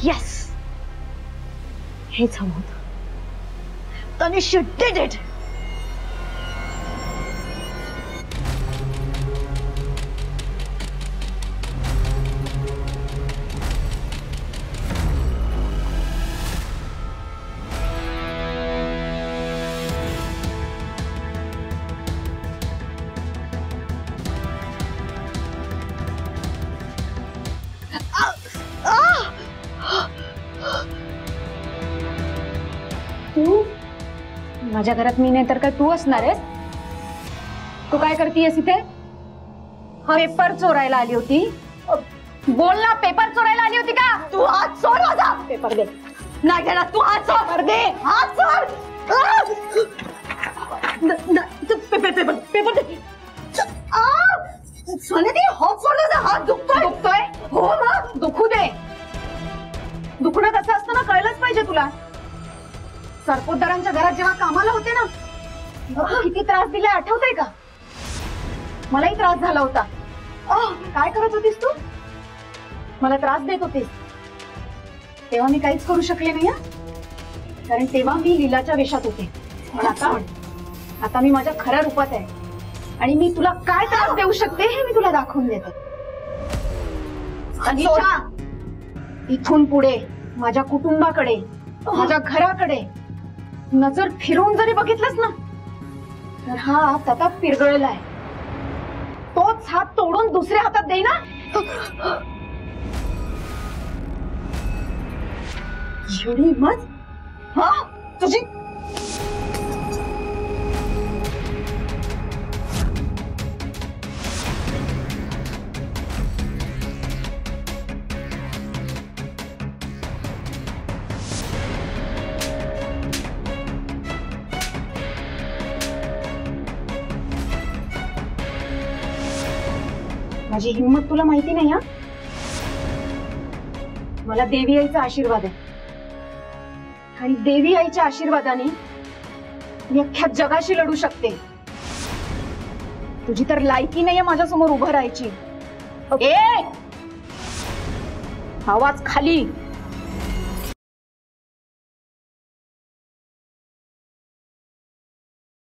Yes. हेच हवं होतं. Tanish, you did it. तू माझ्या घरात मी नाही तर काय तू असणार आहेस? तू काय करतीयस इथे? पेपर चोरायला आली होती? बोल ना, पेपर चोरायला आली होती का? तू हात सोड माझा. पेपर दे. नाही घेणार. तू हात सोड. पेपर दे. हात सोड. पेपर पेपर दे. सोने दे. हात सोड माझा. हात दुखतोय. हो ना, दुखू दे. दुखणं कसं असतं ना कळलंच पाहिजे तुला. सरपोतदारांच्या घरात जेव्हा कामाला होते ना तेव्हा किती त्रास दिलाय आठवतंय का? मलाही त्रास झाला होता. काय करत होतीस तू? मला त्रास देत होतीस. तेव्हा मी काहीच करू शकले नाही, कारण तेव्हा मी लीलाच्या वेशात होते. पण आता मी माझ्या खऱ्या रूपात आहे आणि मी तुला काय त्रास देऊ शकते हे मी तुला दाखवून देते. अनिशा, इथून पुढे माझ्या कुटुंबाकडे, माझ्या घराकडे नजर फिरवून जरी बघितलंस ना तर हा हात आता पिरगळलाय. तोच हात तोडून दुसऱ्या हातात देई ना. एवढी हिंमत? हा तुझी? माझी हिंमत तुला माहिती नाही. हा मला देवी आईचा आशीर्वाद आहे आणि देवी आईच्या आशीर्वादाने मी अख्ख्या जगाशी लढू शकते. तुझी तर लायकी नाहीये माझ्यासमोर उभं राहायची. आवाज खाली.